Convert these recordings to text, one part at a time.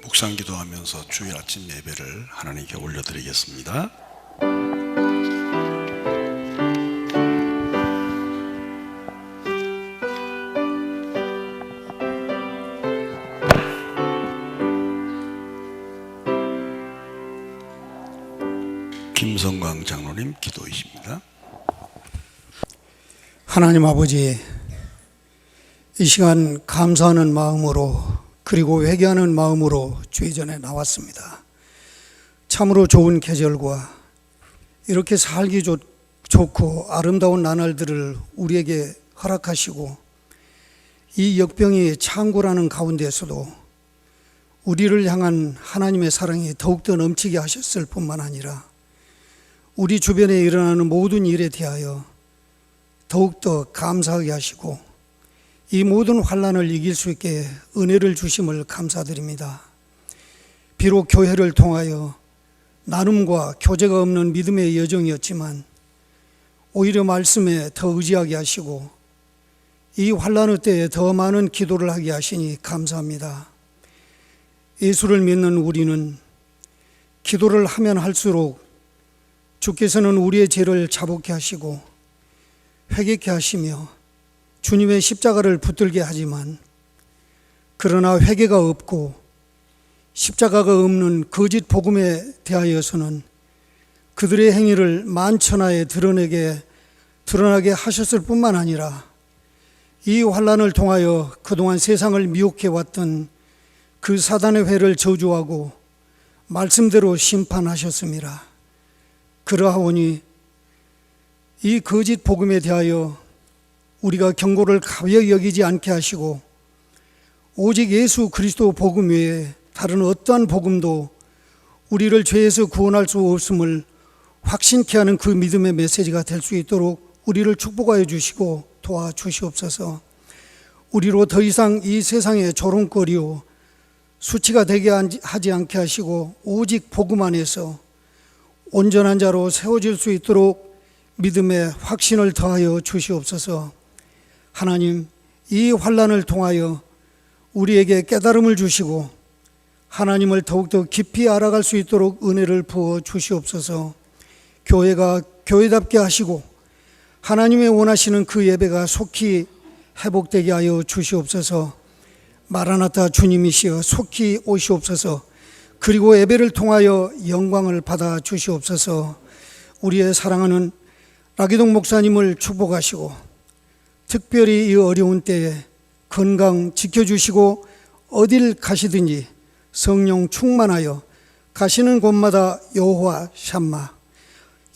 묵상기도하면서 주일 아침 예배를 하나님께 올려드리겠습니다. 김성광 장로님 기도이십니다. 하나님 아버지, 이 시간 감사하는 마음으로 그리고 회개하는 마음으로 주의 전에 나왔습니다. 참으로 좋은 계절과 이렇게 살기 좋고 아름다운 나날들을 우리에게 허락하시고, 이 역병이 창궐하는 가운데서도 우리를 향한 하나님의 사랑이 더욱더 넘치게 하셨을 뿐만 아니라 우리 주변에 일어나는 모든 일에 대하여 더욱더 감사하게 하시고 이 모든 환난을 이길 수 있게 은혜를 주심을 감사드립니다. 비록 교회를 통하여 나눔과 교제가 없는 믿음의 여정이었지만 오히려 말씀에 더 의지하게 하시고 이 환난의 때에 더 많은 기도를 하게 하시니 감사합니다. 예수를 믿는 우리는 기도를 하면 할수록 주께서는 우리의 죄를 자복케 하시고 회개케 하시며 주님의 십자가를 붙들게 하지만, 그러나 회개가 없고 십자가가 없는 거짓 복음에 대하여서는 그들의 행위를 만천하에 드러나게 하셨을 뿐만 아니라 이 환난을 통하여 그동안 세상을 미혹해 왔던 그 사단의 회를 저주하고 말씀대로 심판하셨습니다. 그러하오니 이 거짓 복음에 대하여 우리가 경고를 가벼이 여기지 않게 하시고 오직 예수 그리스도 복음 외에 다른 어떠한 복음도 우리를 죄에서 구원할 수 없음을 확신케 하는 그 믿음의 메시지가 될 수 있도록 우리를 축복하여 주시고 도와주시옵소서. 우리로 더 이상 이 세상의 조롱거리요 수치가 되게 하지 않게 하시고 오직 복음 안에서 온전한 자로 세워질 수 있도록 믿음의 확신을 더하여 주시옵소서. 하나님, 이 환난을 통하여 우리에게 깨달음을 주시고 하나님을 더욱더 깊이 알아갈 수 있도록 은혜를 부어 주시옵소서. 교회가 교회답게 하시고 하나님의 원하시는 그 예배가 속히 회복되게 하여 주시옵소서. 마라나타 주님이시여 속히 오시옵소서. 그리고 예배를 통하여 영광을 받아 주시옵소서. 우리의 사랑하는 라기동 목사님을 축복하시고 특별히 이 어려운 때에 건강 지켜주시고 어딜 가시든지 성령 충만하여 가시는 곳마다 여호와 샴마,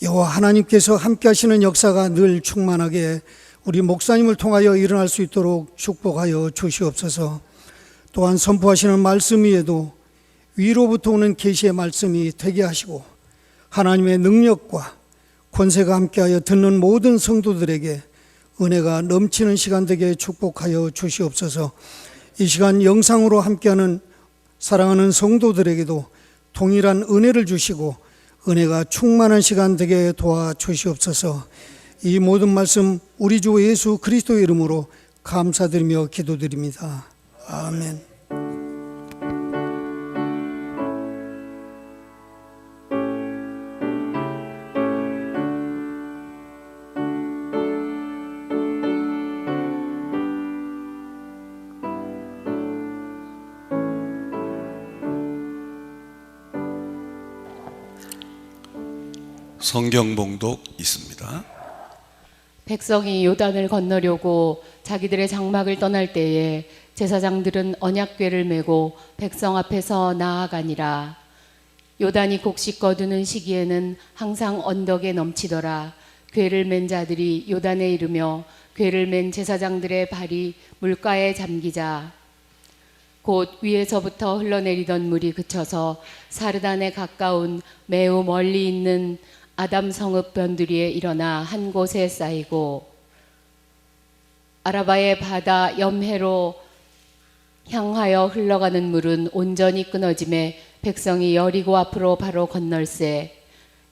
여호와 하나님께서 함께 하시는 역사가 늘 충만하게 우리 목사님을 통하여 일어날 수 있도록 축복하여 주시옵소서. 또한 선포하시는 말씀 위에도 위로부터 오는 계시의 말씀이 되게 하시고 하나님의 능력과 권세가 함께하여 듣는 모든 성도들에게 은혜가 넘치는 시간 되게 축복하여 주시옵소서. 이 시간 영상으로 함께하는 사랑하는 성도들에게도 동일한 은혜를 주시고 은혜가 충만한 시간 되게 도와주시옵소서. 이 모든 말씀 우리 주 예수 그리스도의 이름으로 감사드리며 기도드립니다. 아멘. 성경 봉독 있습니다. 백성이 요단을 건너려고 자기들의 장막을 떠날 때에 제사장들은 언약궤를 메고 백성 앞에서 나아가니라. 요단이 곡식 거두는 시기에는 항상 언덕에 넘치더라. 궤를 맨 자들이 요단에 이르며 궤를 맨 제사장들의 발이 물가에 잠기자 곧 위에서부터 흘러내리던 물이 그쳐서 사르단에 가까운 매우 멀리 있는 아담 성읍 변두리에 일어나 한 곳에 쌓이고 아라바의 바다 염해로 향하여 흘러가는 물은 온전히 끊어짐에 백성이 여리고 앞으로 바로 건널세.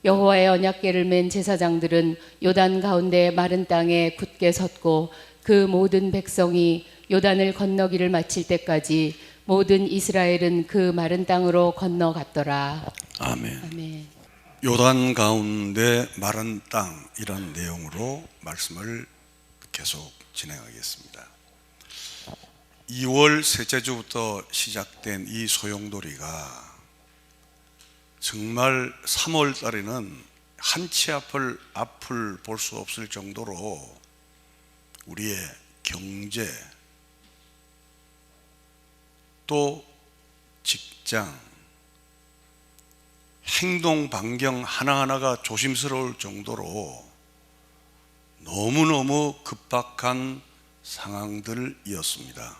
여호와의 언약궤를 맨 제사장들은 요단 가운데 마른 땅에 굳게 섰고 그 모든 백성이 요단을 건너기를 마칠 때까지 모든 이스라엘은 그 마른 땅으로 건너갔더라. 아멘. 아멘. 요단 가운데 마른 땅이란 내용으로 말씀을 계속 진행하겠습니다. 2월 셋째 주부터 시작된 이 소용돌이가 정말 3월 달에는 한치 앞을 볼 수 없을 정도로 우리의 경제, 또 직장, 행동 반경 하나하나가 조심스러울 정도로 너무너무 급박한 상황들이었습니다.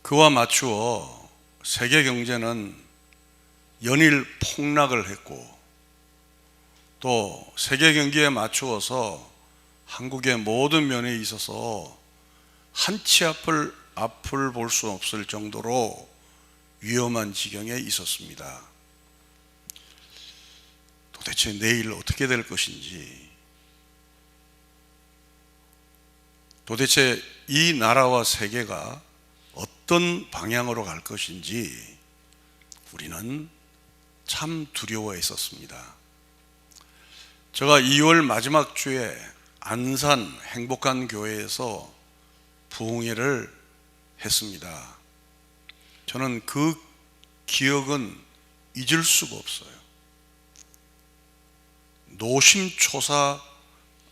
그와 맞추어 세계 경제는 연일 폭락을 했고, 또 세계 경기에 맞추어서 한국의 모든 면에 있어서 한치 앞을 볼 수 없을 정도로 위험한 지경에 있었습니다. 도대체 내일 어떻게 될 것인지, 도대체 이 나라와 세계가 어떤 방향으로 갈 것인지 우리는 참 두려워했었습니다. 제가 2월 마지막 주에 안산 행복한 교회에서 부흥회를 했습니다. 저는 그 기억은 잊을 수가 없어요. 노심초사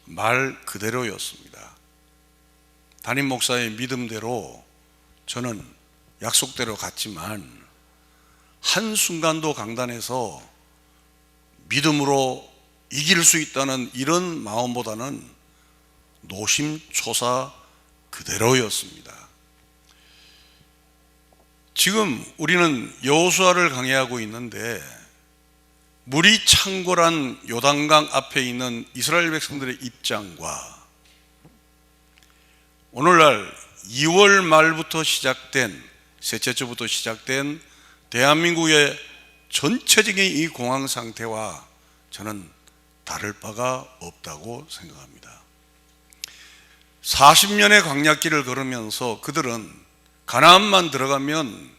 말 그대로였습니다. 담임 목사의 믿음대로 저는 약속대로 갔지만 한순간도 강단에서 믿음으로 이길 수 있다는 이런 마음보다는 노심초사 그대로였습니다. 지금 우리는 여호수아를 강해하고 있는데 물이 창궐한 요단강 앞에 있는 이스라엘 백성들의 입장과 오늘날 2월 말부터 시작된, 셋째 주부터 시작된 대한민국의 전체적인 이 공황 상태와 저는 다를 바가 없다고 생각합니다. 40년의 광야길을 걸으면서 그들은 가나안만 들어가면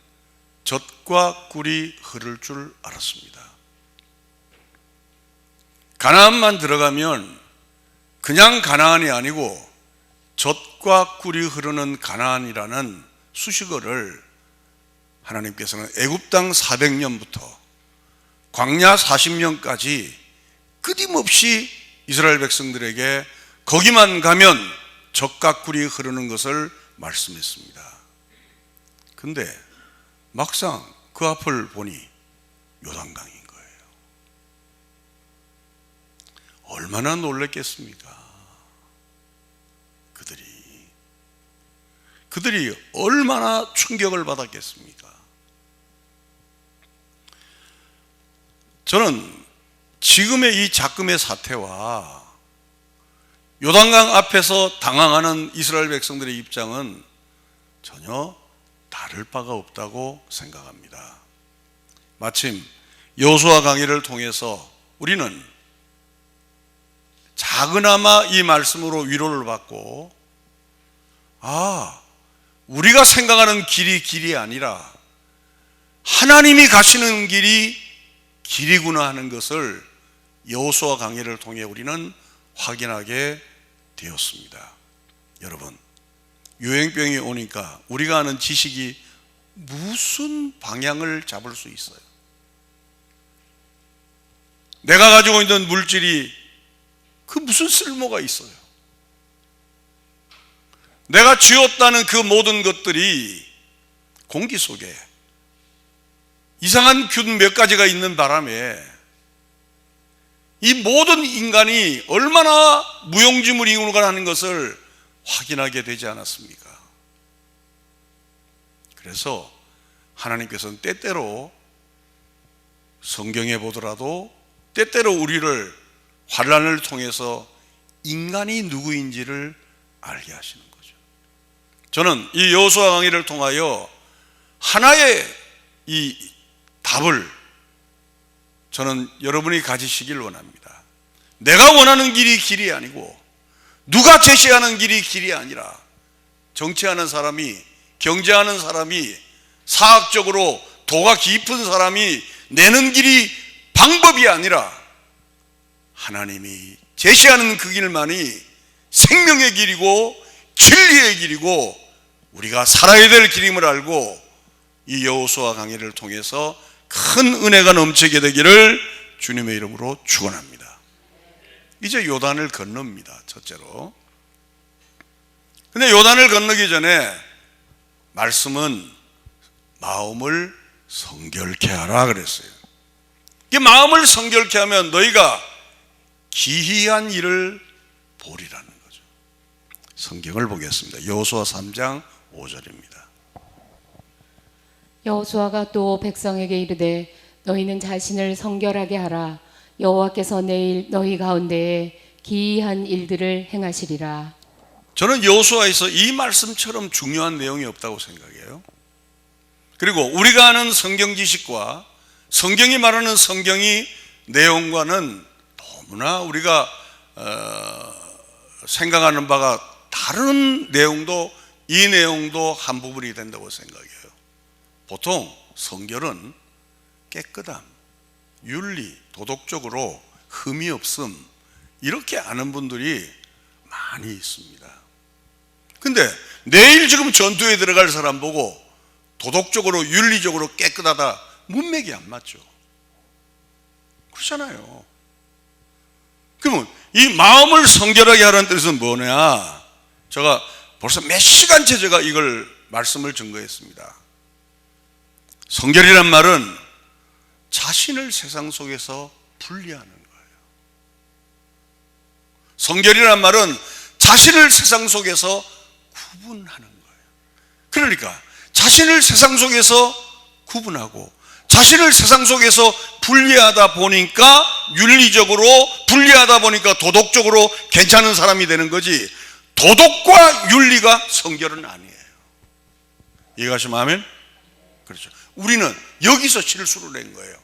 젖과 꿀이 흐를 줄 알았습니다. 가나안만 들어가면 그냥 가나안이 아니고 젖과 꿀이 흐르는 가나안이라는 수식어를 하나님께서는 애굽 땅 400년부터 광야 40년까지 끊임없이 이스라엘 백성들에게 거기만 가면 젖과 꿀이 흐르는 것을 말씀했습니다. 근데 막상 그 앞을 보니 요단강인 거예요. 얼마나 놀랐겠습니까? 그들이 얼마나 충격을 받았겠습니까? 저는 지금의 이 작금의 사태와 요단강 앞에서 당황하는 이스라엘 백성들의 입장은 전혀 다를 바가 없다고 생각합니다. 마침 여호수아 강의를 통해서 우리는 작은아마 이 말씀으로 위로를 받고, 우리가 생각하는 길이 아니라 하나님이 가시는 길이 길이구나 하는 것을 여호수아 강의를 통해 우리는 확인하게 되었습니다. 여러분, 유행병이 오니까 우리가 아는 지식이 무슨 방향을 잡을 수 있어요? 내가 가지고 있는 물질이 그 무슨 쓸모가 있어요? 내가 쥐었다는 그 모든 것들이 공기 속에 이상한 균 몇 가지가 있는 바람에 이 모든 인간이 얼마나 무용지물이구나 하는 것을 확인하게 되지 않았습니까? 그래서 하나님께서는 때때로 성경에 보더라도 때때로 우리를 환난을 통해서 인간이 누구인지를 알게 하시는 거죠. 저는 이 여호수아 강의를 통하여 하나의 이 답을 저는 여러분이 가지시길 원합니다. 내가 원하는 길이 아니고 누가 제시하는 길이 아니라 정치하는 사람이, 경제하는 사람이, 사학적으로 도가 깊은 사람이 내는 길이 방법이 아니라 하나님이 제시하는 그 길만이 생명의 길이고 진리의 길이고 우리가 살아야 될 길임을 알고 이 여호수아 강의를 통해서 큰 은혜가 넘치게 되기를 주님의 이름으로 축원합니다. 이제 요단을 건넙니다. 첫째로. 근데 요단을 건너기 전에 말씀은 마음을 성결케 하라 그랬어요. 이 마음을 성결케 하면 너희가 기이한 일을 보리라는 거죠. 성경을 보겠습니다. 여호수아 3장 5절입니다. 여호수아가 또 백성에게 이르되 너희는 자신을 성결하게 하라. 여호와께서 내일 너희 가운데에 기이한 일들을 행하시리라. 저는 여호수아에서 이 말씀처럼 중요한 내용이 없다고 생각해요. 그리고 우리가 아는 성경 지식과 성경이 말하는 성경의 내용과는 너무나 우리가 생각하는 바가 다른 내용도 이 내용도 한 부분이 된다고 생각해요. 보통 성결은 깨끗함, 윤리, 도덕적으로 흠이 없음 이렇게 아는 분들이 많이 있습니다. 근데 내일 지금 전투에 들어갈 사람 보고 도덕적으로 윤리적으로 깨끗하다 문맥이 안 맞죠. 그렇잖아요. 그러면 이 마음을 성결하게 하라는 뜻은 뭐냐? 제가 벌써 몇 시간째 제가 이걸 말씀을 증거했습니다. 성결이란 말은 자신을 세상 속에서 분리하는 거예요. 성결이란 말은 자신을 세상 속에서 구분하는 거예요. 그러니까 자신을 세상 속에서 구분하고 자신을 세상 속에서 분리하다 보니까 윤리적으로 분리하다 보니까 도덕적으로 괜찮은 사람이 되는 거지 도덕과 윤리가 성결은 아니에요. 이해가시면 아멘? 그렇죠. 우리는 여기서 실수를 낸 거예요.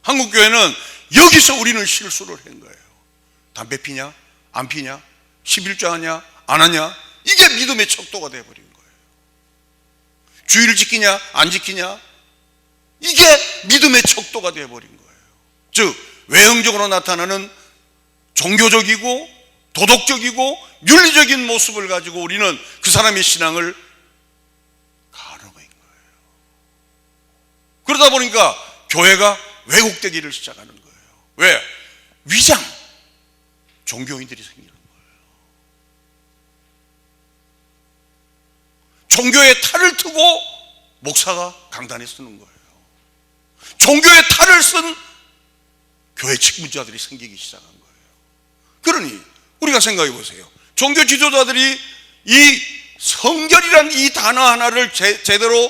한국교회는 여기서 우리는 실수를 한 거예요. 담배 피냐? 안 피냐? 11조 하냐? 안 하냐? 이게 믿음의 척도가 되어버린 거예요. 주의를 지키냐? 안 지키냐? 이게 믿음의 척도가 되어버린 거예요. 즉 외형적으로 나타나는 종교적이고 도덕적이고 윤리적인 모습을 가지고 우리는 그 사람의 신앙을 가늠한 거예요. 그러다 보니까 교회가 왜곡되기를 시작하는 거예요. 왜? 위장 종교인들이 생기는 거예요. 종교의 탈을 트고 목사가 강단에 쓰는 거예요. 종교의 탈을 쓴 교회 직무자들이 생기기 시작한 거예요. 그러니 우리가 생각해 보세요. 종교 지도자들이 이 성결이란 이 단어 하나를 제대로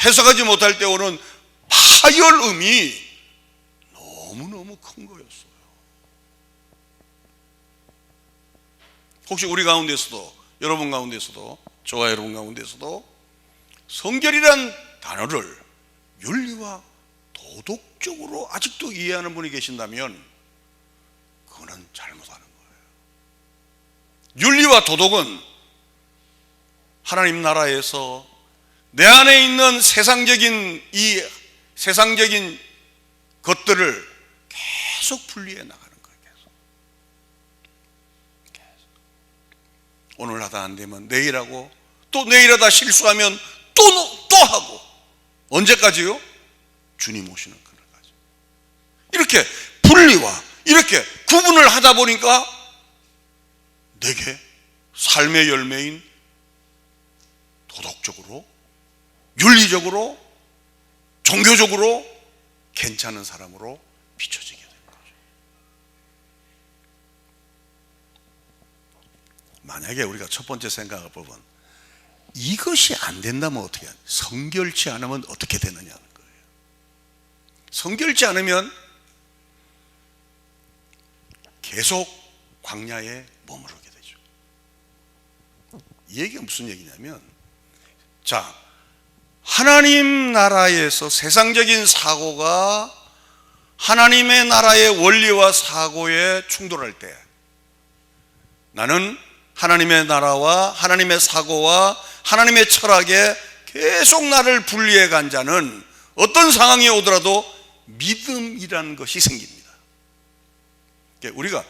해석하지 못할 때 오는 파열음이 너무너무 큰 거였어요. 혹시 우리 가운데서도 여러분 가운데서도 저와 여러분 가운데서도 성결이란 단어를 윤리와 도덕적으로 아직도 이해하는 분이 계신다면 그거는 잘못하는 거예요. 윤리와 도덕은 하나님 나라에서 내 안에 있는 세상적인 것들을 계속 분리해 나가는 거예요. 계속. 오늘 하다 안 되면 내일 하고 또 내일 하다 실수하면 또 하고 언제까지요? 주님 오시는 그날까지. 이렇게 분리와 이렇게 구분을 하다 보니까 내게 삶의 열매인 도덕적으로 윤리적으로 종교적으로 괜찮은 사람으로 비춰지게 되는 거죠. 만약에 우리가 첫 번째 생각할 법은 이것이 안 된다면 어떻게 해야 돼? 성결치 않으면 어떻게 되느냐는 거예요. 성결지 않으면 계속 광야에 머무르게 되죠. 이 얘기가 무슨 얘기냐면, 자, 하나님 나라에서 세상적인 사고가 하나님의 나라의 원리와 사고에 충돌할 때, 나는 하나님의 나라와 하나님의 사고와 하나님의 철학에 계속 나를 분리해 간 자는 어떤 상황이 오더라도 믿음이라는 것이 생깁니다. 우리가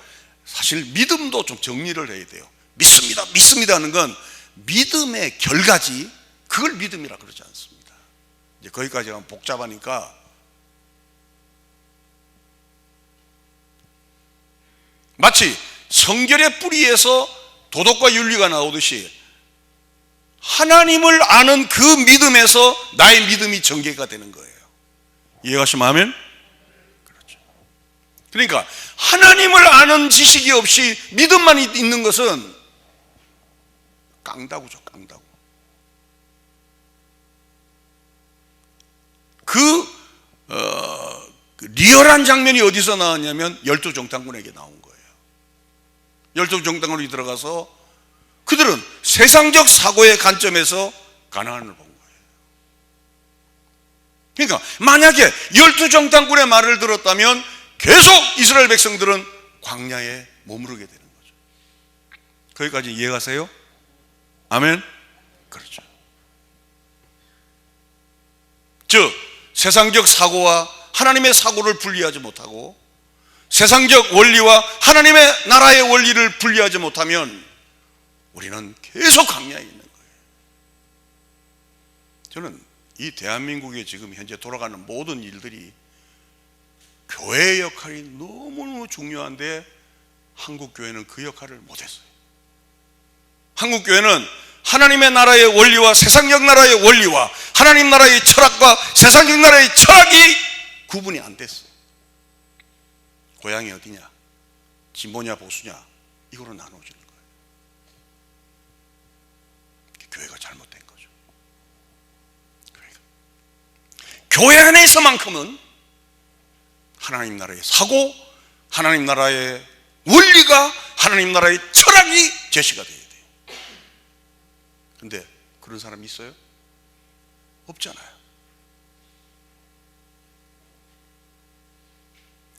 사실 믿음도 좀 정리를 해야 돼요. 믿습니다, 믿습니다 하는 건 믿음의 결과지, 그걸 믿음이라 그러지 않습니다. 이제 거기까지 가면 복잡하니까 마치 성결의 뿌리에서 도덕과 윤리가 나오듯이 하나님을 아는 그 믿음에서 나의 믿음이 전개가 되는 거예요. 이해가시면 아멘? 그렇죠. 그러니까 하나님을 아는 지식이 없이 믿음만 있는 것은 깡다구죠, 깡다구. 그 리얼한 장면이 어디서 나왔냐면 열두 정탐꾼에게 나온 거예요. 열두 정탐꾼이 들어가서 그들은 세상적 사고의 관점에서 가나안을 본 거예요. 그러니까 만약에 열두 정탐꾼의 말을 들었다면 계속 이스라엘 백성들은 광야에 머무르게 되는 거죠. 거기까지 이해가세요? 아멘? 그렇죠. 즉 세상적 사고와 하나님의 사고를 분리하지 못하고 세상적 원리와 하나님의 나라의 원리를 분리하지 못하면 우리는 계속 광야에 있는 거예요. 저는 이 대한민국에 지금 현재 돌아가는 모든 일들이 교회의 역할이 너무너무 중요한데 한국 교회는 그 역할을 못했어요. 한국 교회는 하나님의 나라의 원리와 세상적 나라의 원리와 하나님 나라의 철학과 세상적 나라의 철학이 구분이 안 됐어요. 고향이 어디냐, 진보냐 보수냐, 이거로 나눠주는 거예요. 교회가 잘못된 거죠. 교회 안에서만큼은 하나님 나라의 사고, 하나님 나라의 원리가, 하나님 나라의 철학이 제시가 돼야 돼요. 근데 그런 사람이 있어요? 없잖아요.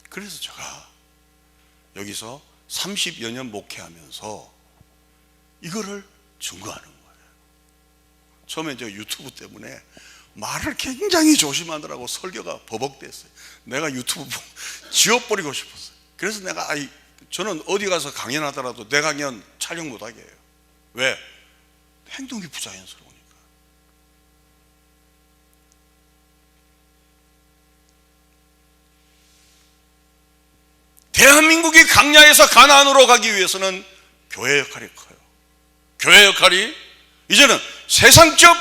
그래서 제가 여기서 30여 년 목회하면서 이거를 증거하는 거예요. 처음에 저 유튜브 때문에 말을 굉장히 조심하더라고. 설교가 버벅댔어요. 내가 유튜브 지워버리고 싶었어요. 그래서 내가 저는 어디 가서 강연하더라도 내 강연 촬영 못하게 해요. 왜? 행동이 부자연스러우니까. 대한민국이 강야에서 가나안으로 가기 위해서는 교회 역할이 커요. 교회 역할이 이제는 세상적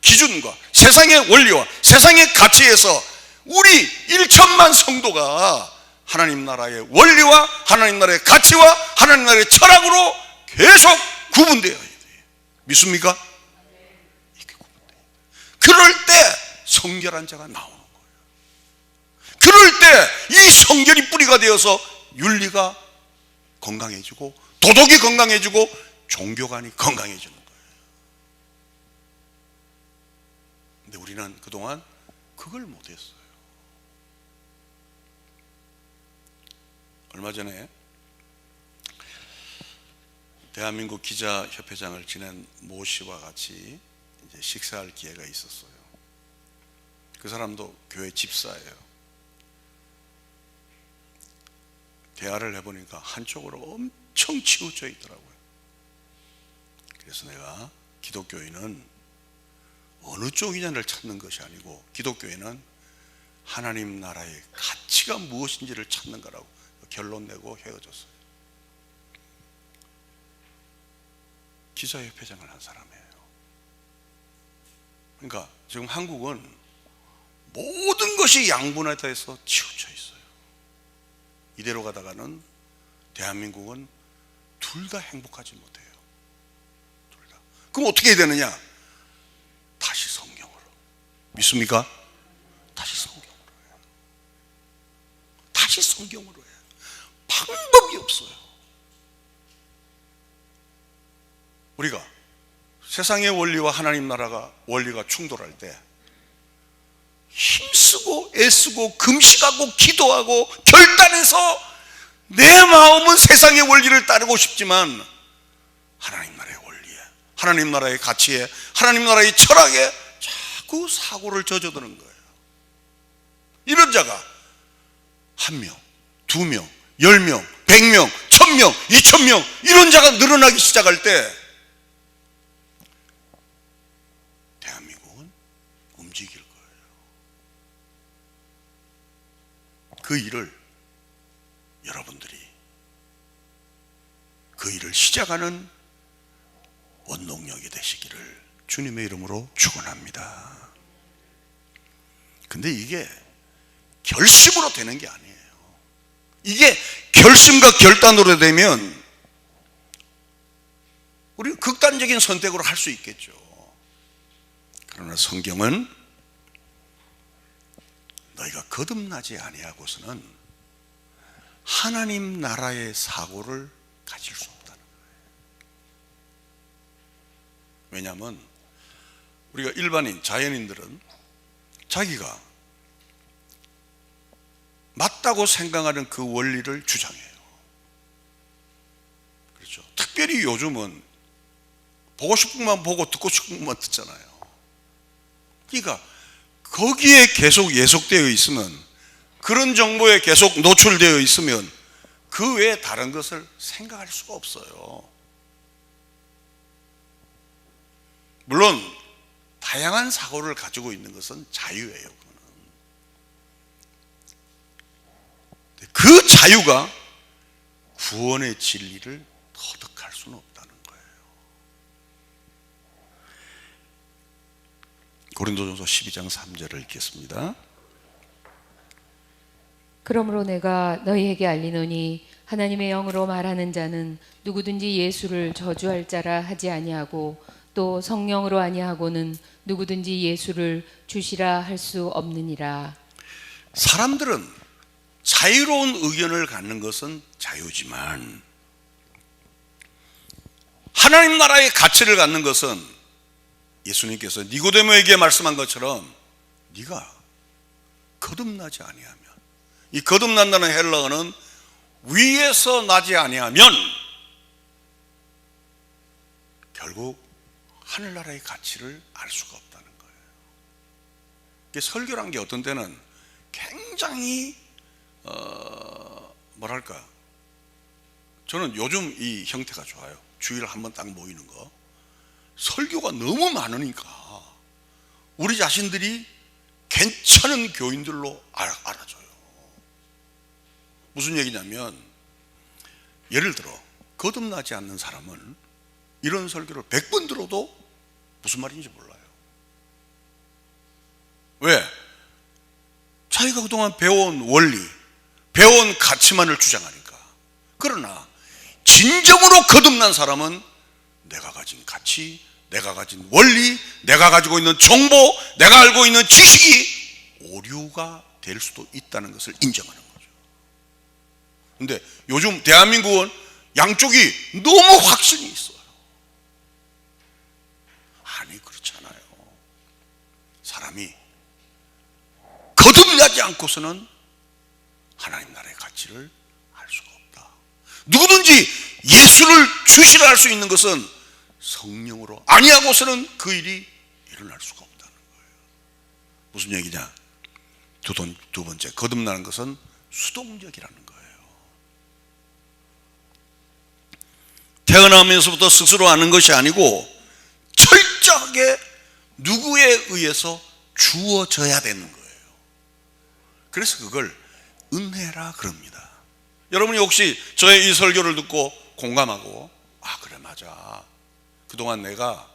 기준과 세상의 원리와 세상의 가치에서 우리 1천만 성도가 하나님 나라의 원리와 하나님 나라의 가치와 하나님 나라의 철학으로 계속 구분되어야 돼요. 믿습니까? 이렇게 구분돼요. 그럴 때 성결한 자가 나오는 거예요. 그럴 때 이 성결이 뿌리가 되어서 윤리가 건강해지고 도덕이 건강해지고 종교관이 건강해지는 거예요. 근데 우리는 그동안 그걸 못했어요. 얼마 전에 대한민국 기자협회장을 지낸 모 씨와 같이 이제 식사할 기회가 있었어요. 그 사람도 교회 집사예요. 대화를 해보니까 한쪽으로 엄청 치우쳐 있더라고요. 그래서 내가 기독교인은 어느 쪽이냐를 찾는 것이 아니고 기독교인은 하나님 나라의 가치가 무엇인지를 찾는 거라고 결론 내고 헤어졌어요. 기자협회장을 한 사람이에요. 그러니까 지금 한국은 모든 것이 양분화돼서 치우쳐 있어요. 이대로 가다가는 대한민국은 둘 다 행복하지 못해요. 둘 다. 그럼 어떻게 해야 되느냐? 다시 성경으로. 믿습니까? 다시 성경으로 해요. 성경으로 해야 돼요. 방법이 없어요. 우리가 세상의 원리와 하나님 나라가 원리가 충돌할 때 힘쓰고 애쓰고 금식하고 기도하고 결단해서 내 마음은 세상의 원리를 따르고 싶지만 하나님 나라의 원리에, 하나님 나라의 가치에, 하나님 나라의 철학에 자꾸 사고를 젖어드는 거예요. 이런 자가 1명, 2명, 10명, 100명, 1000명, 2000명 이런 자가 늘어나기 시작할 때 대한민국은 움직일 거예요. 그 일을 여러분들이 그 일을 시작하는 원동력이 되시기를 주님의 이름으로 축원합니다. 근데 이게 결심으로 되는 게 아니에요. 이게 결심과 결단으로 되면 우리는 극단적인 선택으로 할 수 있겠죠. 그러나 성경은 너희가 거듭나지 아니하고서는 하나님 나라의 사고를 가질 수 없다는 거예요. 왜냐하면 우리가 일반인, 자연인들은 자기가 맞다고 생각하는 그 원리를 주장해요. 그렇죠. 특별히 요즘은 보고 싶은 것만 보고 듣고 싶은 것만 듣잖아요. 그러니까 거기에 계속 예속되어 있으면, 그런 정보에 계속 노출되어 있으면 그 외에 다른 것을 생각할 수가 없어요. 물론 다양한 사고를 가지고 있는 것은 자유예요. 그 자유가 구원의 진리를 터득할 수는 없다는 거예요. 고린도전서 12장 3절을 읽겠습니다. 그러므로 내가 너희에게 알리노니 하나님의 영으로 말하는 자는 누구든지 예수를 저주할 자라 하지 아니하고 또 성령으로 아니하고는 누구든지 예수를 주시라 할 수 없느니라. 사람들은 자유로운 의견을 갖는 것은 자유지만 하나님 나라의 가치를 갖는 것은 예수님께서 니고데모에게 말씀한 것처럼 네가 거듭나지 아니하면, 이 거듭난다는 헬라어는 위에서 나지 아니하면 결국 하늘나라의 가치를 알 수가 없다는 거예요. 이게 설교란 게 어떤 때는 굉장히 뭐랄까, 저는 요즘 이 형태가 좋아요. 주일에 한 번 딱 모이는 거. 설교가 너무 많으니까 우리 자신들이 괜찮은 교인들로 알아줘요. 무슨 얘기냐면, 예를 들어 거듭나지 않는 사람은 이런 설교를 100번 들어도 무슨 말인지 몰라요. 왜? 자기가 그동안 배워온 원리, 배워온 가치만을 주장하니까. 그러나 진정으로 거듭난 사람은 내가 가진 가치, 내가 가진 원리, 내가 가지고 있는 정보, 내가 알고 있는 지식이 오류가 될 수도 있다는 것을 인정하는 거죠. 근데 요즘 대한민국은 양쪽이 너무 확신이 있어요. 아니, 그렇지 않아요. 사람이 거듭나지 않고서는 하나님 나라의 가치를 알 수가 없다. 누구든지 예수를 주시라 할 수 있는 것은 성령으로 아니하고서는 그 일이 일어날 수가 없다는 거예요. 무슨 얘기냐? 두 번째, 거듭나는 것은 수동적이라는 거예요. 태어나면서부터 스스로 아는 것이 아니고 철저하게 누구에 의해서 주어져야 되는 거예요. 그래서 그걸 은혜라 그럽니다. 여러분이 혹시 저의 이 설교를 듣고 공감하고, 아 그래 맞아, 그동안 내가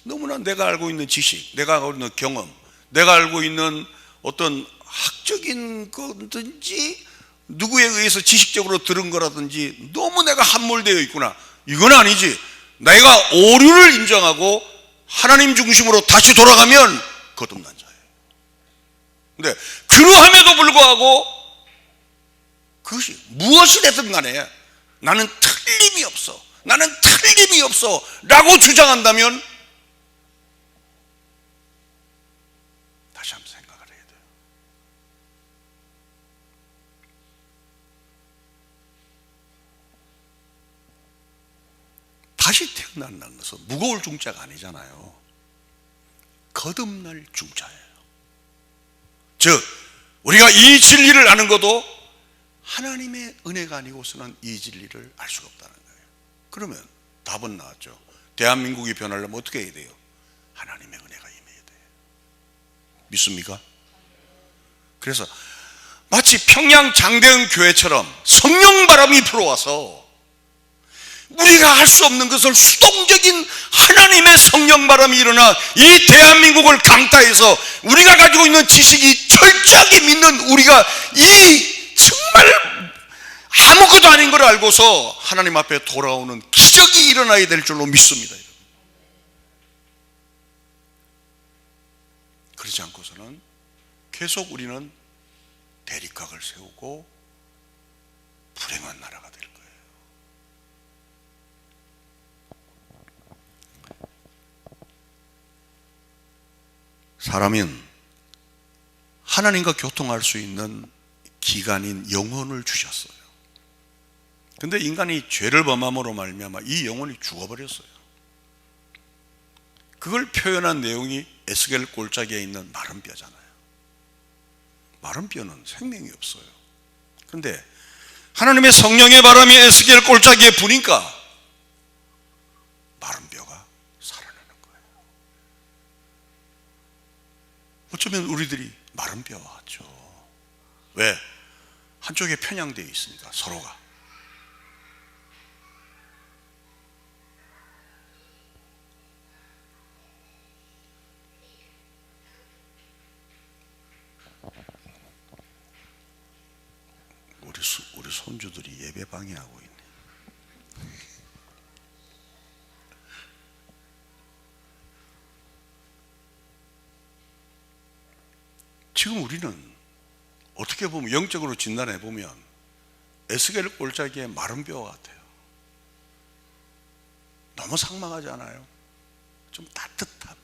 너무나 내가 알고 있는 지식, 내가 알고 있는 경험, 내가 알고 있는 어떤 학적인 거든지 누구에 의해서 지식적으로 들은 거라든지 너무 내가 함몰되어 있구나, 이건 아니지, 내가 오류를 인정하고 하나님 중심으로 다시 돌아가면 거듭난 자예요. 근데 그러함에도 불구하고 그것이 무엇이 됐든 간에 나는 틀림이 없어, 나는 틀림이 없어 라고 주장한다면 다시 한번 생각을 해야 돼요. 다시 태어난다는 것은 무거울 중자가 아니잖아요. 거듭날 중자예요. 즉 우리가 이 진리를 아는 것도 하나님의 은혜가 아니고서는 이 진리를 알 수가 없다는 거예요. 그러면 답은 나왔죠. 대한민국이 변하려면 어떻게 해야 돼요? 하나님의 은혜가 임해야 돼요. 믿습니까? 그래서 마치 평양 장대은 교회처럼 성령 바람이 불어와서 우리가 할 수 없는 것을 수동적인 하나님의 성령 바람이 일어나 이 대한민국을 강타해서 우리가 가지고 있는 지식이 철저하게 믿는 우리가 이 정말 아무것도 아닌 걸 알고서 하나님 앞에 돌아오는 기적이 일어나야 될 줄로 믿습니다. 그렇지 않고서는 계속 우리는 대립각을 세우고 불행한 나라가 될 거예요. 사람은 하나님과 교통할 수 있는 기간인 영혼을 주셨어요. 근데 인간이 죄를 범함으로 말미암아 이 영혼이 죽어버렸어요. 그걸 표현한 내용이 에스겔 골짜기에 있는 마른 뼈잖아요. 마른 뼈는 생명이 없어요. 근데 하나님의 성령의 바람이 에스겔 골짜기에 부니까 마른 뼈가 살아나는 거예요. 어쩌면 우리들이 마른 뼈와 같죠. 왜? 한쪽에 편향되어 있으니까 서로가. 우리 손주들이 예배 방해하고 있네. 지금 우리는 어떻게 보면 영적으로 진단해 보면 에스겔 골짜기의 마른 뼈 같아요. 너무 삭막하지 않아요? 좀 따뜻함.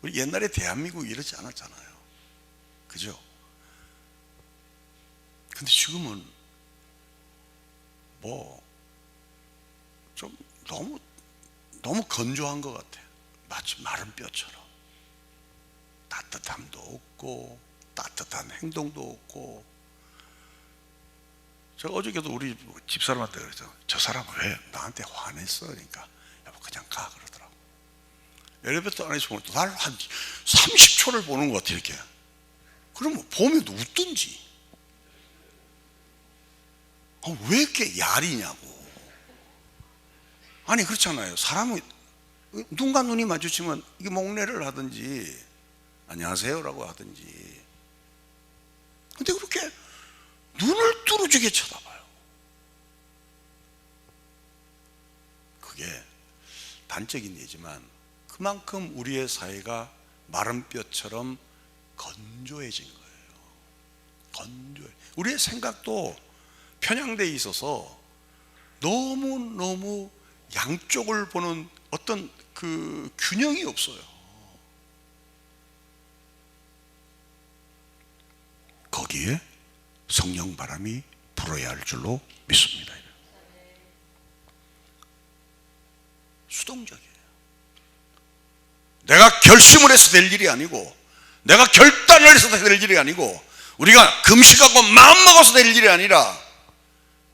우리 옛날에 대한민국 이러지 않았잖아요. 그죠? 근데 지금은 좀 너무 건조한 것 같아요. 마치 마른 뼈처럼. 따뜻함도 없고 따뜻한 행동도 없고. 제가 어저께도 우리 집사람한테 그랬죠. 저 사람은 왜 나한테 화냈어? 그러니까 여보 그냥 가 그러더라고. 엘리베이터 안에서 보면 날 한 30초를 보는 것 같아 이렇게. 그러면 보면 웃든지. 왜 이렇게 야리냐고. 아니 그렇잖아요. 사람은 눈과 눈이 마주치면 이게 목례를 하든지 안녕하세요라고 하든지. 근데 그렇게 눈을 뚫어지게 쳐다봐요. 그게 단적인 예지만 그만큼 우리의 사회가 마른 뼈처럼 건조해진 거예요. 건조해. 우리의 생각도 편향되어 있어서 너무 양쪽을 보는 어떤 그 균형이 없어요. 거기에 성령 바람이 불어야 할 줄로 믿습니다. 수동적이에요. 내가 결심을 해서 될 일이 아니고 내가 결단을 해서 될 일이 아니고 우리가 금식하고 마음먹어서 될 일이 아니라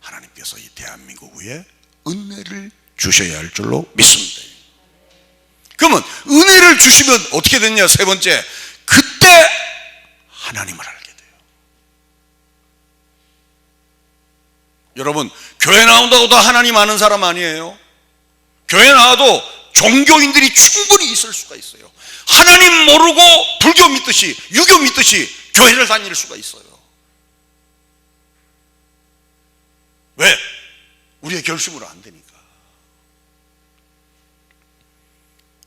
하나님께서 이 대한민국 위에 은혜를 주셔야 할 줄로 믿습니다. 그러면 은혜를 주시면 어떻게 되냐? 세 번째, 그때 하나님을 알게 돼요. 여러분, 교회 나온다고 다 하나님 아는 사람 아니에요. 교회 나와도 종교인들이 충분히 있을 수가 있어요. 하나님 모르고 불교 믿듯이 유교 믿듯이 교회를 다닐 수가 있어요. 왜? 우리의 결심으로 안 되니까.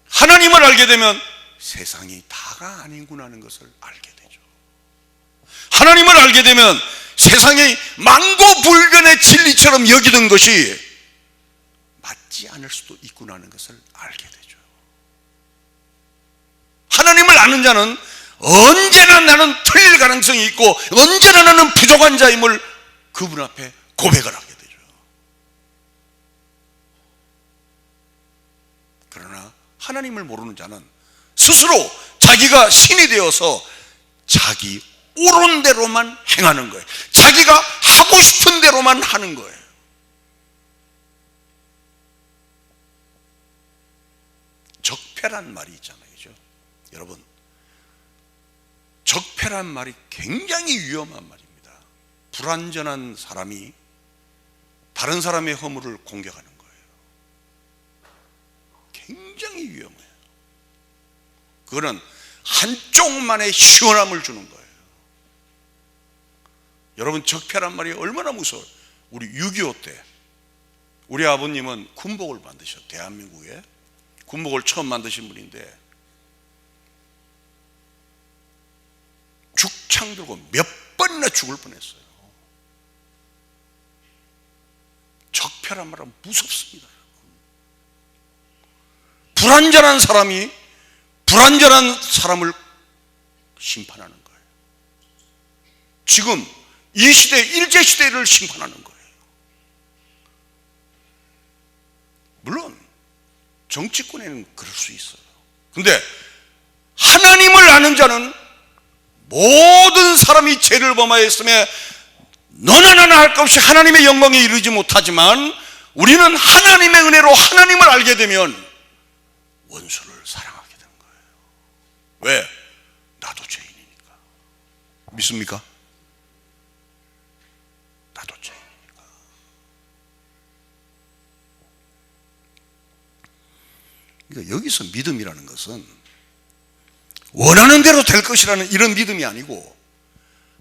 하나님을 알게 되면 세상이 다가 아니구나 하는 것을 알게 되죠. 하나님을 알게 되면 세상의 만고불변의 진리처럼 여기던 것이 맞지 않을 수도 있구나 하는 것을 알게 되죠. 하나님을 아는 자는 언제나 나는 틀릴 가능성이 있고 언제나 나는 부족한 자임을 그분 앞에 고백을 하게 되죠. 그러나 하나님을 모르는 자는 스스로 자기가 신이 되어서 자기 옳은 대로만 행하는 거예요. 자기가 하고 싶은 대로만 하는 거예요. 적폐란 말이 있잖아요. 그죠? 여러분, 적폐란 말이 굉장히 위험한 말입니다. 불완전한 사람이 다른 사람의 허물을 공격하는 거예요. 굉장히 위험해요. 그거는 한쪽만의 시원함을 주는 거예요. 여러분, 적폐란 말이 얼마나 무서워요. 우리 6.25 때 우리 아버님은 군복을 만드셨어요. 대한민국에 군복을 처음 만드신 분인데 죽창 들고 몇 번이나 죽을 뻔했어요. 적폐란 말은 무섭습니다. 불완전한 사람이 불완전한 사람을 심판하는 거예요. 지금 이 시대, 일제시대를 심판하는 거예요. 물론 정치권에는 그럴 수 있어요. 근데 하나님을 아는 자는 모든 사람이 죄를 범하였음에 너나 나나 할 것 없이 하나님의 영광에 이르지 못하지만 우리는 하나님의 은혜로 하나님을 알게 되면 원수를 사랑하게 되는 거예요. 왜? 나도 죄인이니까. 믿습니까? 나도 죄인이니까. 그러니까 여기서 믿음이라는 것은 원하는 대로 될 것이라는 이런 믿음이 아니고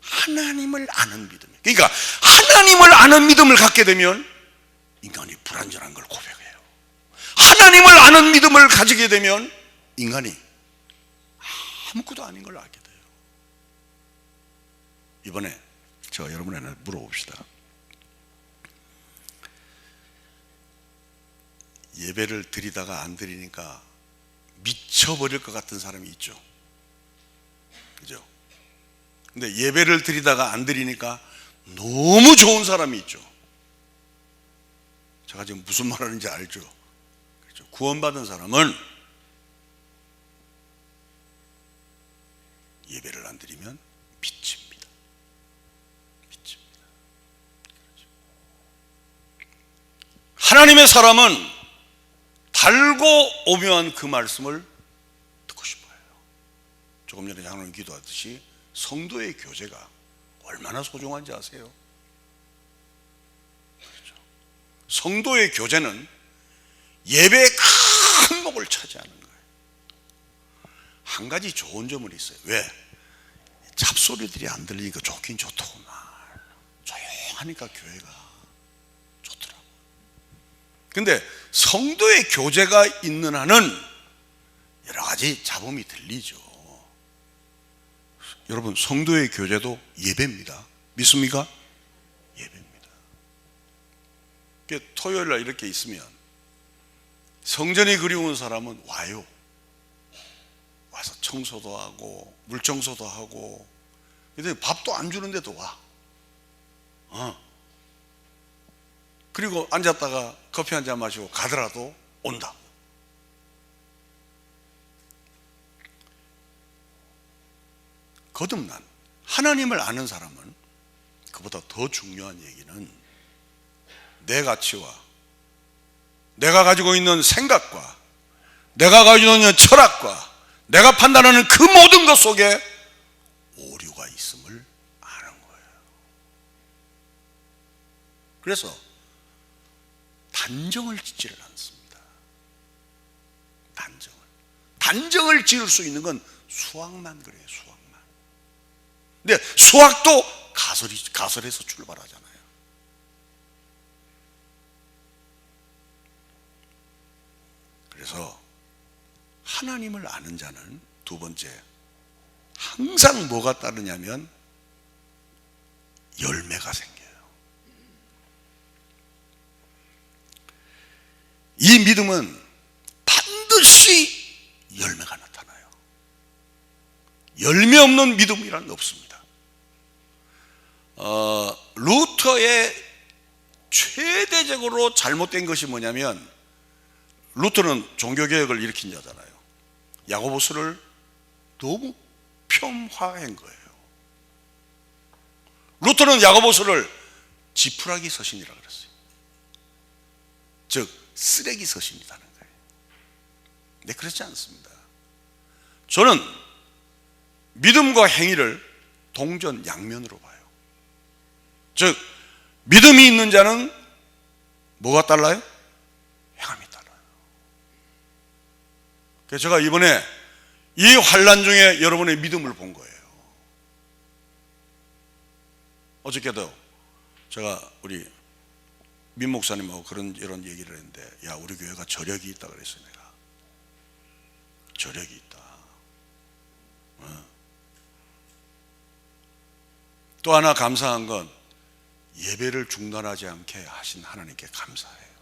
하나님을 아는 믿음이에요. 그러니까 하나님을 아는 믿음을 갖게 되면 인간이 불완전한 걸 고백해요. 하나님을 아는 믿음을 가지게 되면 인간이 아무것도 아닌 걸 알게 돼요. 이번에 저 여러분에게 물어봅시다. 예배를 드리다가 안 드리니까 미쳐버릴 것 같은 사람이 있죠. 그죠? 근데 예배를 드리다가 안 드리니까 너무 좋은 사람이 있죠. 제가 지금 무슨 말 하는지 알죠? 그렇죠? 구원받은 사람은 예배를 안 드리면 미칩니다. 미칩니다. 그렇죠? 하나님의 사람은 달고 오묘한 그 말씀을 듣고 싶어요. 조금 전에 장로님 기도하듯이 성도의 교제가 얼마나 소중한지 아세요? 그렇죠? 성도의 교제는 예배의 큰 목을 차지하는 거예요. 한 가지 좋은 점은 있어요. 왜? 잡소리들이 안 들리니까 좋긴 좋더구만. 조용하니까 교회가 좋더라고. 근데 성도의 교제가 있는 한은 여러 가지 잡음이 들리죠. 여러분, 성도의 교제도 예배입니다. 믿습니까? 예배입니다. 토요일 날 이렇게 있으면 성전이 그리운 사람은 와요. 와서 청소도 하고 물청소도 하고, 근데 밥도 안 주는데도 와. 그리고 앉았다가 커피 한 잔 마시고 가더라도 온다. 거듭난 하나님을 아는 사람은 그보다 더 중요한 얘기는 내 가치와 내가 가지고 있는 생각과 내가 가지고 있는 철학과 내가 판단하는 그 모든 것 속에 오류가 있음을 아는 거예요. 그래서 단정을 짓지를 않습니다. 단정을 지을 수 있는 건 수학만 그래요. 수학만. 근데 수학도 가설에서 출발하잖아요. 그래서 하나님을 아는 자는 두 번째, 항상 뭐가 따르냐면 열매가 생겨요. 이 믿음은 반드시 열매가 나타나요. 열매 없는 믿음이란 없습니다. 루터의 최대적으로 잘못된 것이 뭐냐면, 루터는 종교개혁을 일으킨 자잖아요. 야고보서를 너무 폄하한 거예요. 루터는 야고보서를 지푸라기 서신이라고 그랬어요. 즉 쓰레기 서신이라는 거예요. 네, 그렇지 않습니다. 저는 믿음과 행위를 동전 양면으로 봐요. 즉 믿음이 있는 자는 뭐가 달라요? 행함이 달라요. 그래서 제가 이번에 이 환난 중에 여러분의 믿음을 본 거예요. 어저께도 제가 우리 민 목사님하고 이런 얘기를 했는데, 야, 우리 교회가 저력이 있다 그랬어요. 내가 저력이 있다. 또 하나 감사한 건 예배를 중단하지 않게 하신 하나님께 감사해요.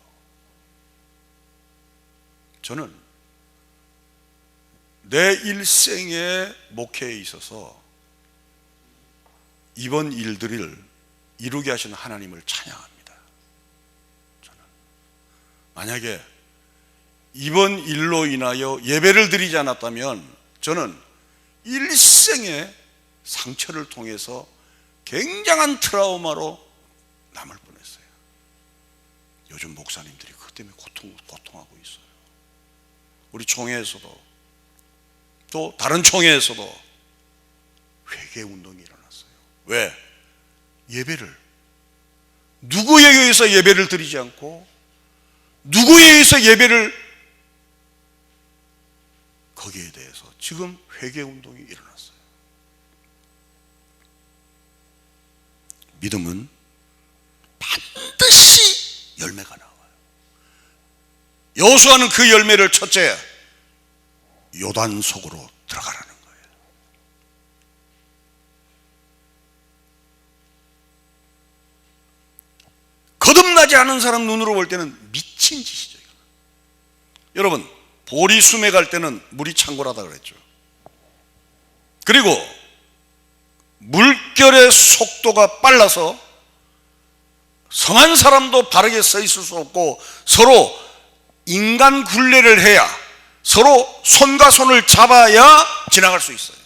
저는 내 일생의 목회에 있어서 이번 일들을 이루게 하신 하나님을 찬양합니다. 저는 만약에 이번 일로 인하여 예배를 드리지 않았다면 저는 일생의 상처를 통해서 굉장한 트라우마로 남을 뻔했어요. 요즘 목사님들이 그것 때문에 고통하고 있어요. 우리 총회에서도 또 다른 총회에서도 회개 운동이 일어났어요. 왜? 예배를 누구에 의해서 예배를 드리지 않고 누구에 의해서 예배를, 거기에 대해서 지금 회개 운동이 일어났어요. 믿음은 반드시 열매가 나와요. 여호수아는 그 열매를 첫째 요단 속으로 들어가라는 거예요. 거듭나지 않은 사람 눈으로 볼 때는 미친 짓이죠. 여러분, 보리숨에 갈 때는 물이 창궐하다 그랬죠. 그리고 물결의 속도가 빨라서 성한 사람도 바르게 서 있을 수 없고 서로 인간 굴레를 해야, 서로 손과 손을 잡아야 지나갈 수 있어요.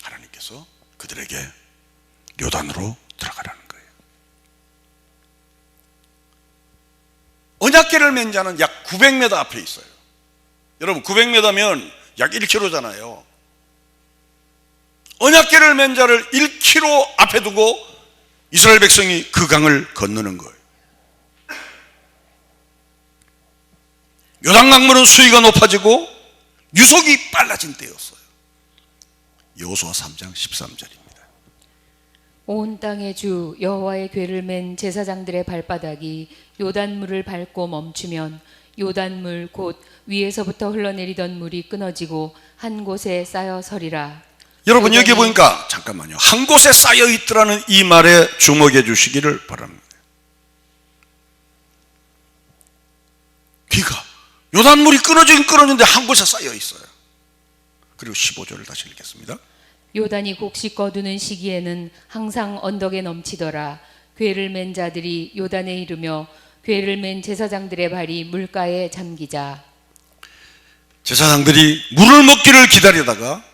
하나님께서 그들에게 요단으로 들어가라는 거예요. 언약궤를 맨 자는 약 900m 앞에 있어요. 여러분, 900m면 약 1km잖아요. 언약궤를 맨 자를 1km 앞에 두고 이스라엘 백성이 그 강을 건너는 거예요. 요단강물은 수위가 높아지고 유속이 빨라진 때였어요. 여호수아 3장 13절입니다. 온 땅의 주 여호와의 궤를 맨 제사장들의 발바닥이 요단물을 밟고 멈추면 요단물 곧 위에서부터 흘러내리던 물이 끊어지고 한 곳에 쌓여 서리라. 여러분, 여기 보니까 잠깐만요. 한 곳에 쌓여 있더라는 이 말에 주목해 주시기를 바랍니다. 그러니까 요단물이 끊어지는데 한 곳에 쌓여 있어요. 그리고 15절을 다시 읽겠습니다. 요단이 곡식 거두는 시기에는 항상 언덕에 넘치더라. 궤를 맨 자들이 요단에 이르며 궤를 맨 제사장들의 발이 물가에 잠기자. 제사장들이 물을 먹기를 기다리다가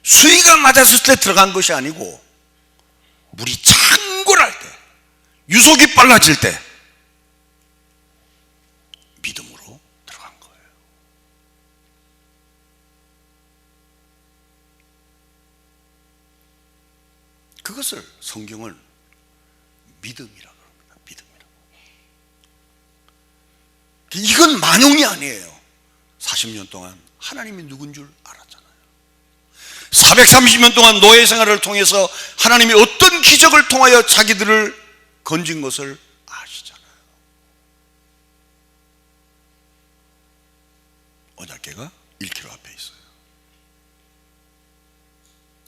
수위가 맞았을 때 들어간 것이 아니고 물이 창궐할 때, 유속이 빨라질 때 믿음으로 들어간 거예요. 그것을 성경은 믿음이라고 합니다. 믿음이라고. 이건 만용이 아니에요. 40년 동안 하나님이 누군 줄 알았잖아요. 430년 동안 노예 생활을 통해서 하나님이 어떤 기적을 통하여 자기들을 건진 것을 아시잖아요. 언약궤가 1km 앞에 있어요.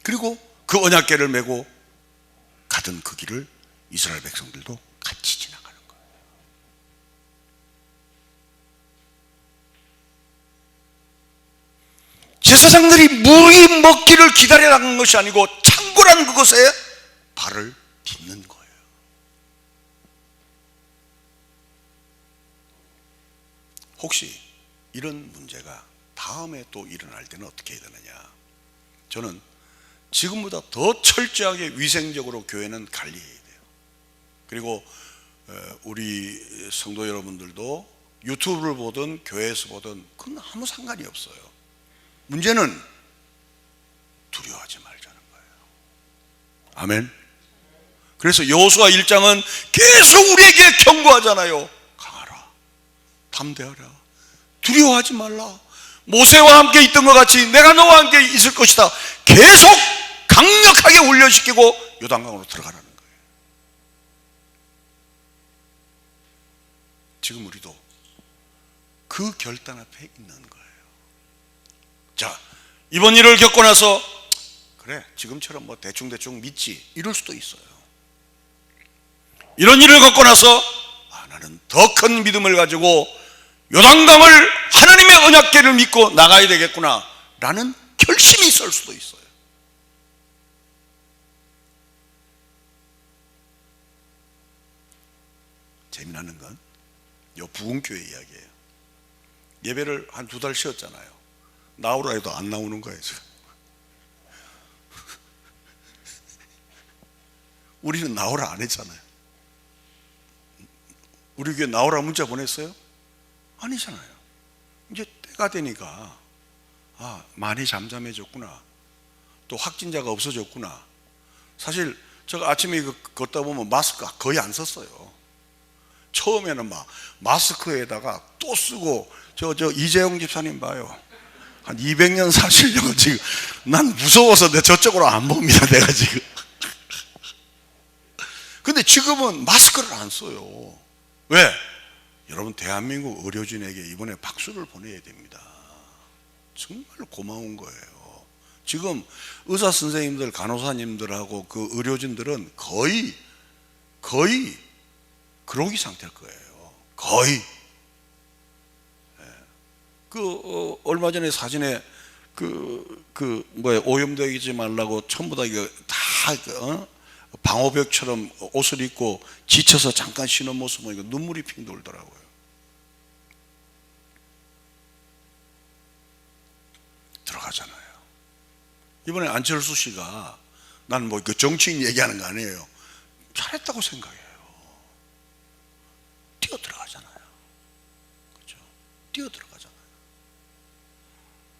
그리고 그 언약궤를 메고 가던 그 길을 이스라엘 백성들도 같이 지나가는 거예요. 제사장들이 물이 먹기를 기다려라는 것이 아니고 창고라는 그것에 발을 딛는 거예요. 혹시 이런 문제가 다음에 또 일어날 때는 어떻게 해야 되느냐? 저는 지금보다 더 철저하게 위생적으로 교회는 관리해야 돼요. 그리고 우리 성도 여러분들도 유튜브를 보든 교회에서 보든 그건 아무 상관이 없어요. 문제는 두려워하지 말자는 거예요. 아멘. 그래서 여호수아 1장은 계속 우리에게 경고하잖아요. 강하라, 담대하라, 두려워하지 말라. 모세와 함께 있던 것 같이 내가 너와 함께 있을 것이다. 계속 강력하게 훈련시키고 요단강으로 들어가라는 거예요. 지금 우리도 그 결단 앞에 있는 거예요. 자, 이번 일을 겪고 나서 그래, 지금처럼 뭐 대충대충 믿지 이럴 수도 있어요. 이런 일을 겪고 나서 나는 더 큰 믿음을 가지고 요단강을 하나님의 언약궤를 믿고 나가야 되겠구나 라는 결심이 있을 수도 있어요. 재미나는 건 요 부흥교회 이야기예요. 예배를 한 2달 쉬었잖아요. 나오라 해도 안 나오는 거예요. 우리는 나오라 안 했잖아요. 우리 교회 나오라 문자 보냈어요? 아니잖아요. 이제 때가 되니까 많이 잠잠해졌구나, 또 확진자가 없어졌구나. 사실 제가 아침에 걷다 보면 마스크 거의 안 썼어요. 처음에는 막 마스크에다가 또 쓰고 저 이재용 집사님 봐요. 한 200년 사시려고 지금 난 무서워서 내 저쪽으로 안 봅니다. 내가 지금. 근데 지금은 마스크를 안 써요. 왜? 여러분, 대한민국 의료진에게 이번에 박수를 보내야 됩니다. 정말 고마운 거예요. 지금 의사 선생님들, 간호사님들하고 그 의료진들은 거의 그러기 상태일 거예요. 거의. 얼마 전에 사진에 오염되지 말라고 전부 다 이거 다 방호벽처럼 옷을 입고 지쳐서 잠깐 쉬는 모습 보니까 눈물이 핑 돌더라고요. 들어가잖아요. 이번에 안철수 씨가, 나는 뭐 그 정치인 얘기하는 거 아니에요. 잘했다고 생각해요. 뛰어 들어가잖아요. 그렇죠? 뛰어 들어가잖아요.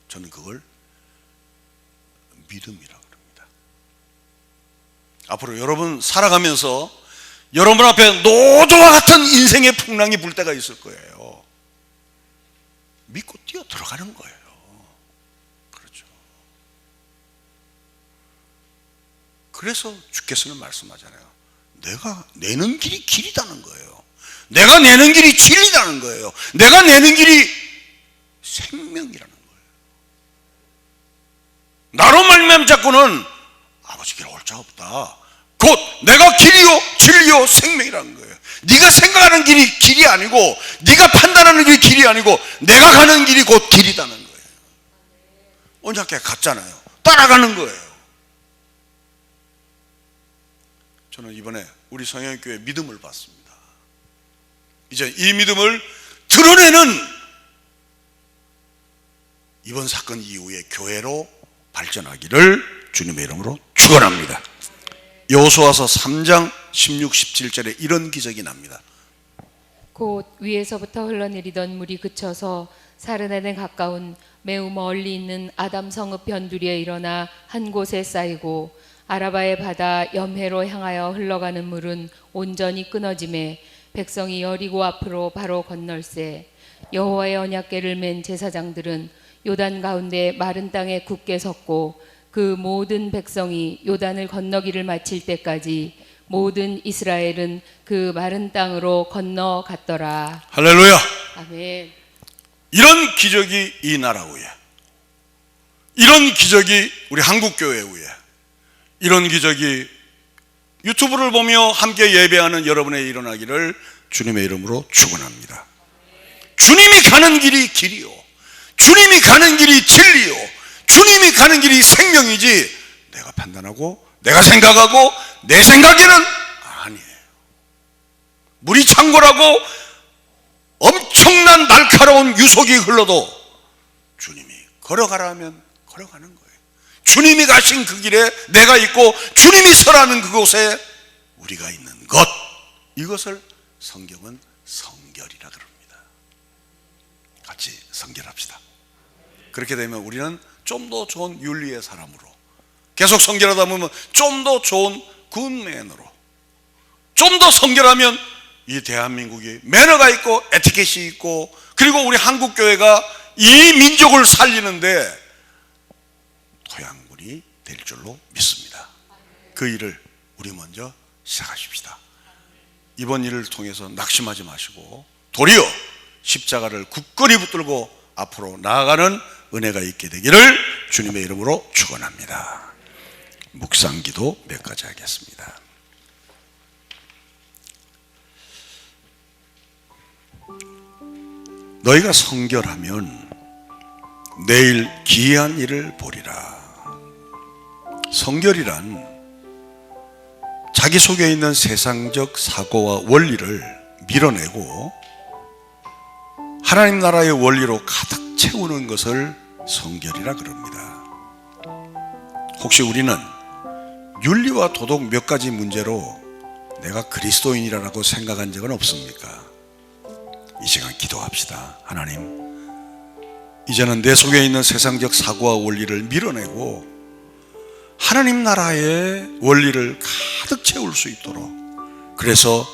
저는 그걸 믿음이라고 그럽니다. 앞으로 여러분 살아가면서 여러분 앞에 노조와 같은 인생의 풍랑이 불 때가 있을 거예요. 믿고 뛰어 들어가는 거예요. 그렇죠. 그래서 주께서는 말씀하잖아요. 내가 내는 길이 길이다는 거예요. 내가 내는 길이 진리라는 거예요. 내가 내는 길이 생명이라는 거예요. 나로 말미암아 자꾸는 아버지께로 올 자 없다. 곧 내가 길이요 진리요 생명이라는 거예요. 네가 생각하는 길이 길이 아니고, 네가 판단하는 길이 길이 아니고, 내가 가는 길이 곧 길이다는 거예요. 언약궤 갔잖아요. 따라가는 거예요. 저는 이번에 우리 성형교회 믿음을 받습니다. 이제 이 믿음을 드러내는 이번 사건 이후에 교회로 발전하기를 주님의 이름으로 축원합니다. 여호수아서 3장 16, 17절에 이런 기적이 납니다. 곧 위에서부터 흘러내리던 물이 그쳐서 사르단에 가까운 매우 멀리 있는 아담 성읍 변두리에 일어나 한 곳에 쌓이고, 아라바의 바다 염해로 향하여 흘러가는 물은 온전히 끊어짐에 백성이 여리고 앞으로 바로 건널세. 여호와의 언약궤를 맨 제사장들은 요단 가운데 마른 땅에 굳게 섰고, 그 모든 백성이 요단을 건너기를 마칠 때까지 모든 이스라엘은 그 마른 땅으로 건너갔더라. 할렐루야. 아멘. 이런 기적이 이 나라 후에, 이런 기적이 우리 한국교회 후에 이런 기적이 유튜브를 보며 함께 예배하는 여러분의 일어나기를 주님의 이름으로 축원합니다. 주님이 가는 길이 길이요, 주님이 가는 길이 진리요, 주님이 가는 길이 생명이지 내가 판단하고 내가 생각하고 내 생각에는 아니에요. 물이 창고라고 엄청난 날카로운 유속이 흘러도 주님이 걸어가라 하면 걸어가는 거예요. 주님이 가신 그 길에 내가 있고 주님이 서라는 그곳에 우리가 있는 것, 이것을 성경은 성결이라 그럽니다. 같이 성결합시다. 그렇게 되면 우리는 좀 더 좋은 윤리의 사람으로, 계속 성결하다 보면 좀 더 좋은 굿맨으로, 좀 더 성결하면 이 대한민국이 매너가 있고 에티켓이 있고, 그리고 우리 한국교회가 이 민족을 살리는데 토양군이 될 줄로 믿습니다. 그 일을 우리 먼저 시작하십시다. 이번 일을 통해서 낙심하지 마시고 도리어 십자가를 굳건히 붙들고 앞으로 나아가는 은혜가 있게 되기를 주님의 이름으로 축원합니다. 묵상기도 몇 가지 하겠습니다. 너희가 성결하면 내일 기이한 일을 보리라. 성결이란 자기 속에 있는 세상적 사고와 원리를 밀어내고 하나님 나라의 원리로 가득 채우는 것을 성결이라 그럽니다. 혹시 우리는 윤리와 도덕 몇 가지 문제로 내가 그리스도인이라고 생각한 적은 없습니까? 이 시간 기도합시다. 하나님, 이제는 내 속에 있는 세상적 사고와 원리를 밀어내고 하나님 나라의 원리를 가득 채울 수 있도록, 그래서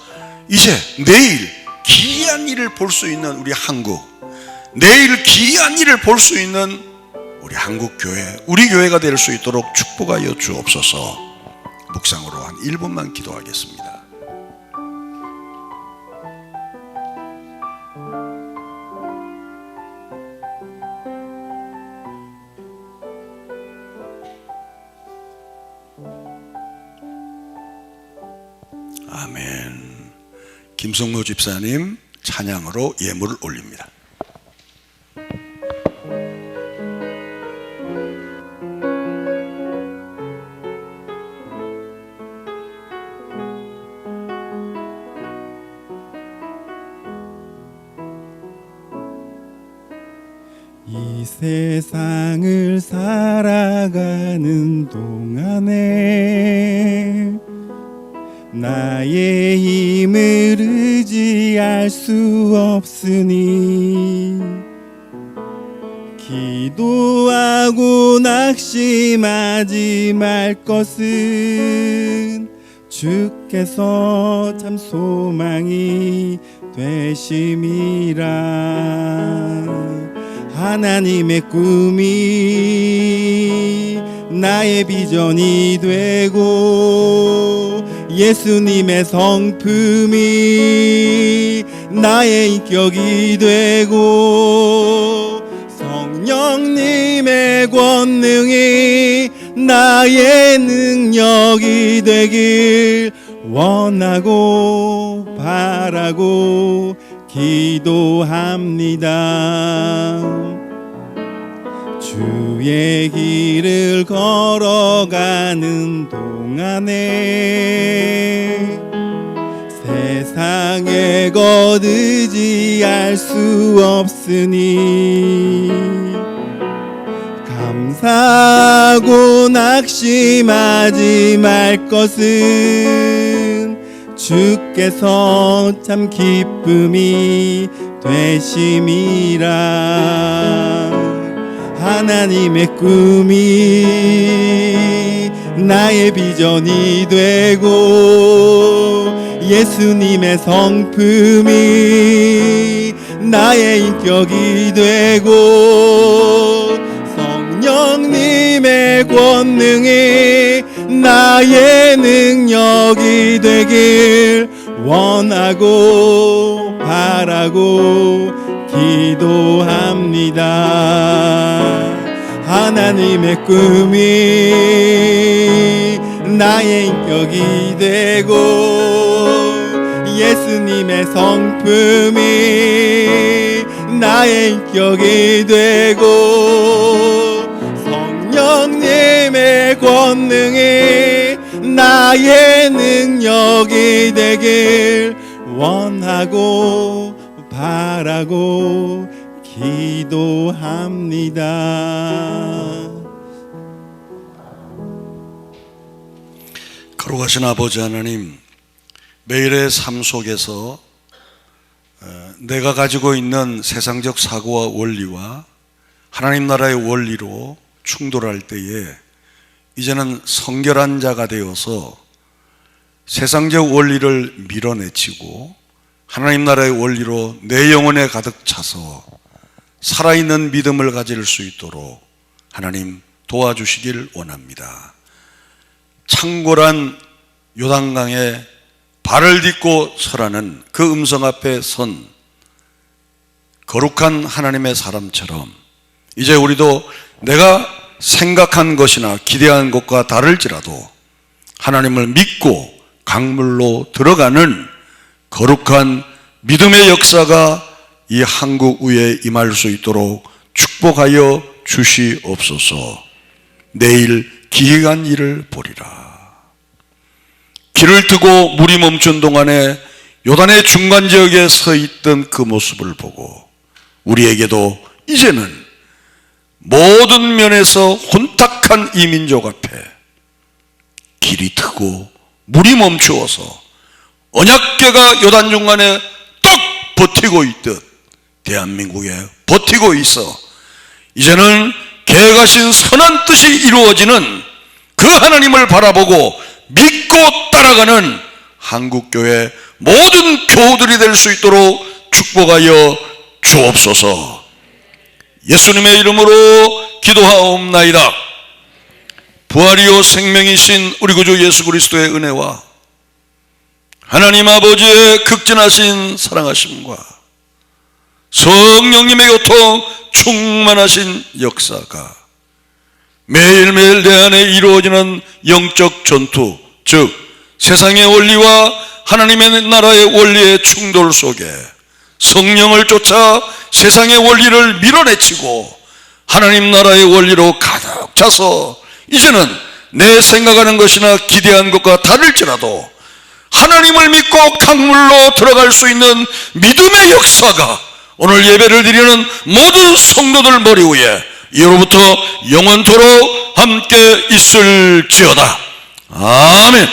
이제 내일 기이한 일을 볼 수 있는 우리 한국, 내일 기이한 일을 볼 수 있는 우리 한국교회, 우리 교회가 될 수 있도록 축복하여 주옵소서. 묵상으로 한 1분만 기도하겠습니다. 아멘. 김성모 집사님 찬양으로 예물을 올립니다. 이 세상을 살아가는 동안에 나의 힘을 의지할 수 없으니 기도하고 낙심하지 말 것은 주께서 참 소망이 되심이라. 하나님의 꿈이 나의 비전이 되고 예수님의 성품이 나의 인격이 되고 성령님의 권능이 나의 능력이 되길 원하고 바라고 기도합니다. 주의 길을 걸어가는 동안에 세상의 것 의지할 수 없으니 감사하고 낙심하지 말 것은 주께서 참 기쁨이 되심이라. 하나님의 꿈이 나의 비전이 되고 예수님의 성품이 나의 인격이 되고 성령님의 권능이 나의 능력이 되길 원하고 바라고 기도합니다. 하나님의 꿈이 나의 인격이 되고 예수님의 성품이 나의 인격이 되고 성령님의 권능이 나의 능력이 되길 원하고 바라고 기도합니다. 거룩하신 아버지 하나님, 매일의 삶 속에서 내가 가지고 있는 세상적 사고와 원리와 하나님 나라의 원리로 충돌할 때에 이제는 성결한 자가 되어서 세상적 원리를 밀어내치고 하나님 나라의 원리로 내 영혼에 가득 차서 살아있는 믿음을 가질 수 있도록 하나님 도와주시길 원합니다. 창궐한 요단강에 발을 딛고 서라는 그 음성 앞에 선 거룩한 하나님의 사람처럼 이제 우리도 내가 생각한 것이나 기대한 것과 다를지라도 하나님을 믿고 강물로 들어가는 거룩한 믿음의 역사가 이 한국 위에 임할 수 있도록 축복하여 주시옵소서. 내일 기이한 일을 보리라. 길을 트고 물이 멈춘 동안에 요단의 중간 지역에 서 있던 그 모습을 보고 우리에게도 이제는 모든 면에서 혼탁한 이 민족 앞에 길이 트고 물이 멈추어서 언약궤가 요단 중간에 떡 버티고 있듯 대한민국에 버티고 있어 이제는 계획하신 선한 뜻이 이루어지는 그 하나님을 바라보고 믿고 따라가는 한국교회 모든 교우들이 될 수 있도록 축복하여 주옵소서. 예수님의 이름으로 기도하옵나이다. 부활이요 생명이신 우리 구주 예수 그리스도의 은혜와 하나님 아버지의 극진하신 사랑하심과 성령님의 교통 충만하신 역사가 매일매일 내 안에 이루어지는 영적 전투, 즉 세상의 원리와 하나님의 나라의 원리의 충돌 속에 성령을 쫓아 세상의 원리를 밀어내치고 하나님 나라의 원리로 가득 차서 이제는 내 생각하는 것이나 기대한 것과 다를지라도 하나님을 믿고 강물로 들어갈 수 있는 믿음의 역사가 오늘 예배를 드리는 모든 성도들 머리 위에 이로부터 영원토록 함께 있을지어다. 아멘.